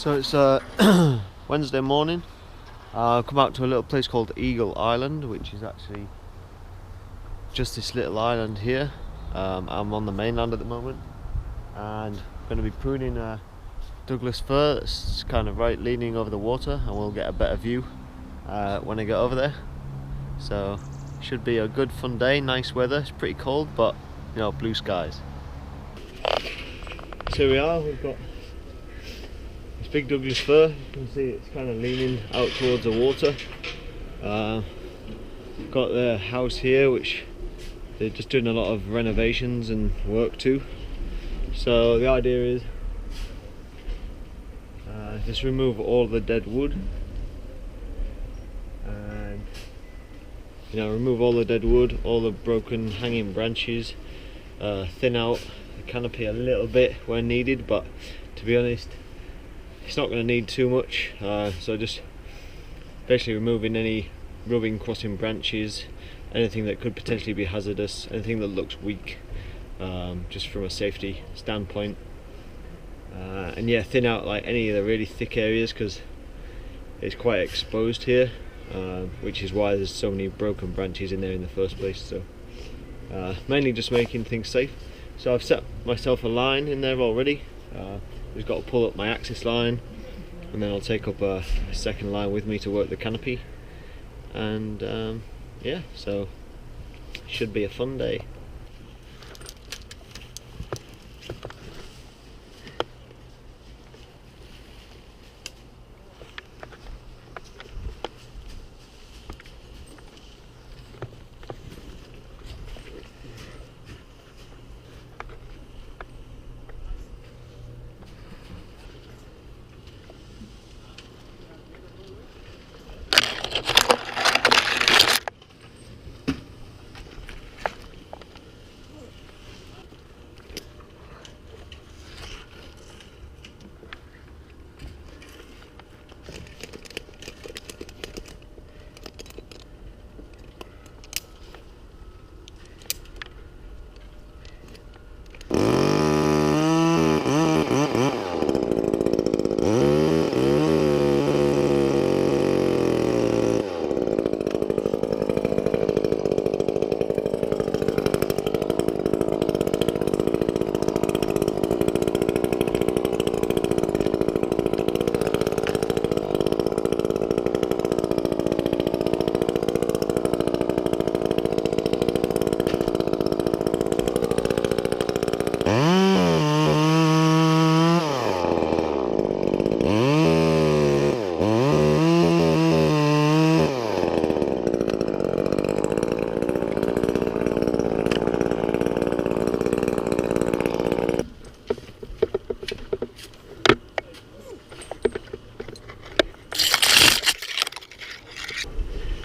So it's Wednesday morning. I've come out to a little place called Eagle Island, which is actually just this little island here. I'm on the mainland at the moment, and I'm going to be pruning a Douglas fir that's kind of right leaning over the water, and we'll get a better view when I get over there. So should be a good fun day, nice weather. It's pretty cold, but you know, blue skies. So here we are, we've got this big Douglas fir. You can see it's kind of leaning out towards the water. Got the house here, which they're just doing a lot of renovations and work to. So the idea is just remove all the dead wood, and remove all the dead wood, all the broken hanging branches, thin out the canopy a little bit where needed, but to be honest it's not going to need too much. So just basically removing any rubbing, crossing branches, anything that could potentially be hazardous, anything that looks weak, just from a safety standpoint. And yeah, thin out like any of the really thick areas, because it's quite exposed here, which is why there's so many broken branches in there in the first place. So mainly just making things safe. So I've set myself a line in there already. Just got to pull up my axis line, and then I'll take up a second line with me to work the canopy. And yeah, so should be a fun day.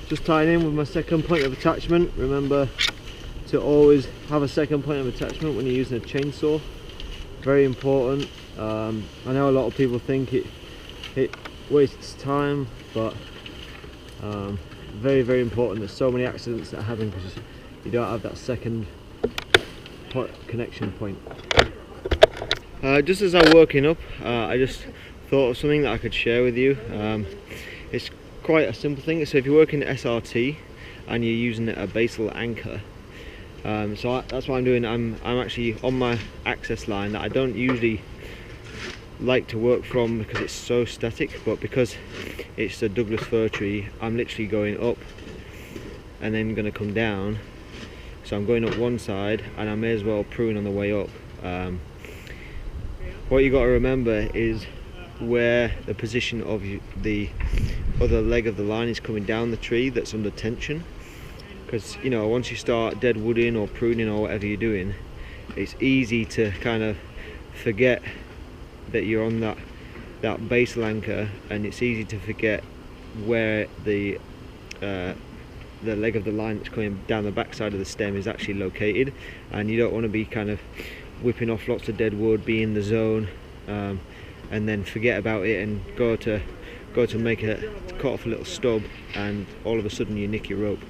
Just tying in with my second point of attachment. Remember to always have a second point of attachment when you're using a chainsaw. Very important. I know a lot of people think it wastes time, but very, very important. There's so many accidents that happen because you don't have that second connection point. Just as I'm working up, I just thought of something that I could share with you. It's quite a simple thing. So if you're working SRT and you're using a basal anchor, so that's what I'm doing. I'm actually on my access line that I don't usually like to work from because it's so static, but because it's a Douglas fir tree, I'm literally going up and then going to come down. So I'm going up one side, and I may as well prune on the way up. What you got to remember is where the position of the other leg of the line is coming down the tree that's under tension, because once you start dead wooding or pruning or whatever you're doing, it's easy to kind of forget that you're on that basal anchor, and it's easy to forget where the leg of the line that's coming down the back side of the stem is actually located, and you don't want to be kind of whipping off lots of dead wood, be in the zone, and then forget about it and go to cut off a little stub, and all of a sudden you nick your rope.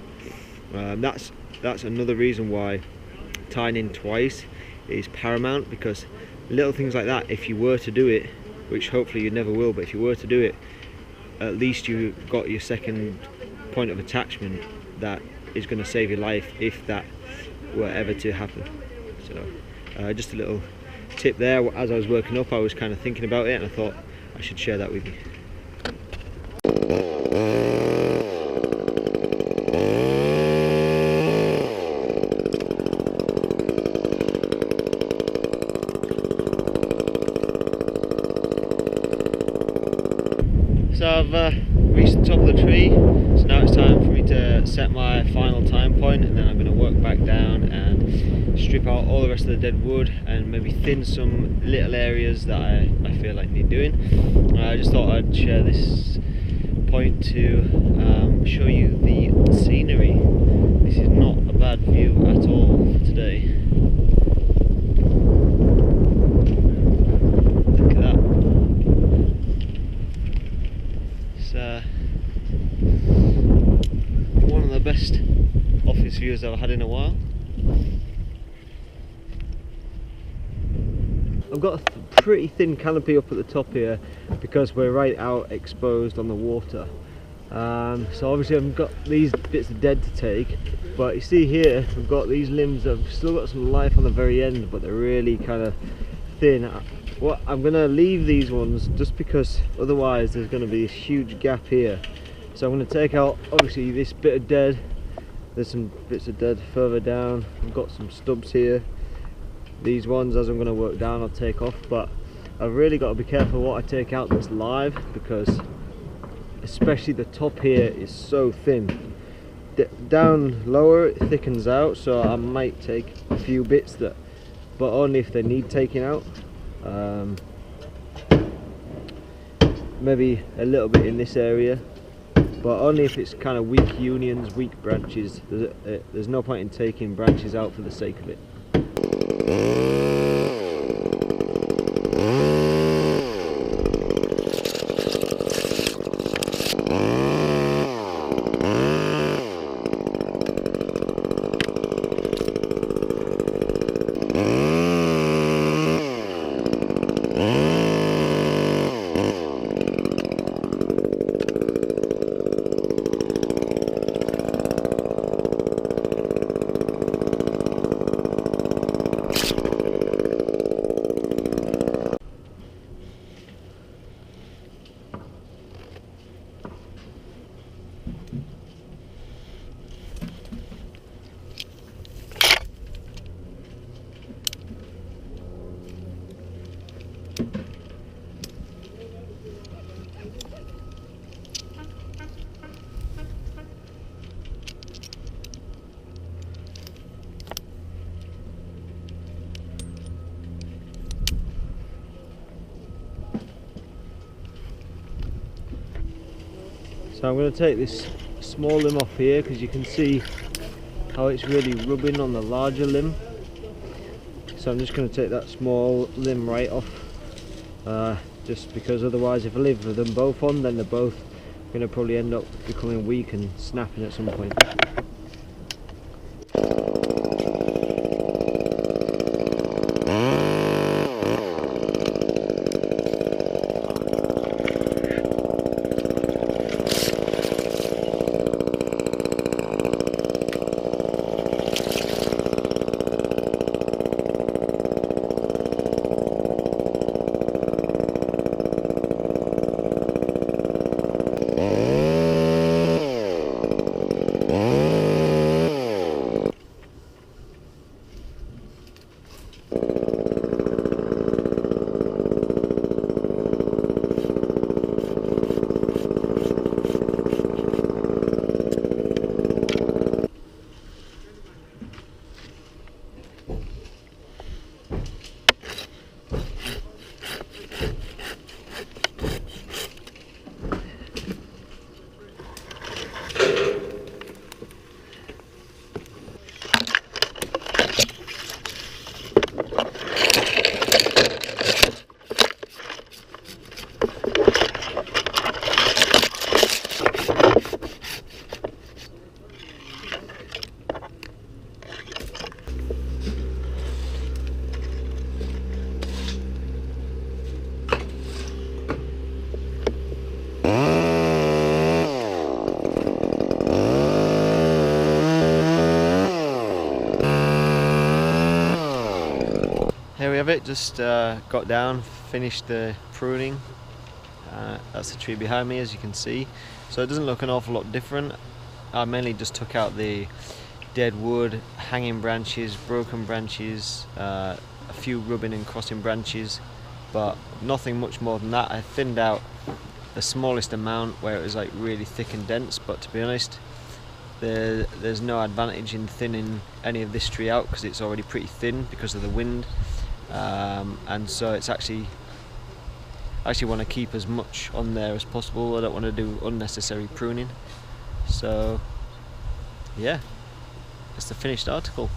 That's another reason why tying in twice is paramount, because little things like that, if you were to do it which hopefully you never will, but if you were to do it, at least you got your second point of attachment that is going to save your life if that were ever to happen. So just a little tip there. As I was working up, I was kind of thinking about it, and I thought I should share that with you. So I've reached the top of the tree, so now it's time for me to set my final time point, and then I'm going to work back down and strip out all the rest of the dead wood and maybe thin some little areas that I feel like need doing. I just thought I'd share this point to show you the scenery. This is not a bad view at all for today. Look at that. One of the best office views I've had in a while. I've got a pretty thin canopy up at the top here because we're right out exposed on the water. So obviously I've got these bits of dead to take, but you see here we've got these limbs that have still got some life on the very end, but they're really kind of thin. Well, I'm going to leave these ones just because otherwise there's going to be this huge gap here. So I'm going to take out obviously this bit of dead. There's some bits of dead further down. I've got some stubs here. These ones, as I'm going to work down, I'll take off, but I've really got to be careful what I take out that's live, because especially the top here is so thin. Down lower it thickens out, so I might take a few bits that, but only if they need taking out. Maybe a little bit in this area, but only if it's kind of weak unions, weak branches. There's no point in taking branches out for the sake of it. So I'm going to take this small limb off here because you can see how it's really rubbing on the larger limb. So I'm just going to take that small limb right off, just because otherwise if I leave them both on, then they're both going to probably end up becoming weak and snapping at some point. have it. Just got down, finished the pruning. That's the tree behind me, as you can see. So it doesn't look an awful lot different. I mainly just took out the dead wood, hanging branches, broken branches, a few rubbing and crossing branches, but nothing much more than that. I thinned out the smallest amount where it was like really thick and dense, but to be honest, there's no advantage in thinning any of this tree out because it's already pretty thin because of the wind, and so it's actually want to keep as much on there as possible. I don't want to do unnecessary pruning. So yeah, it's the finished article.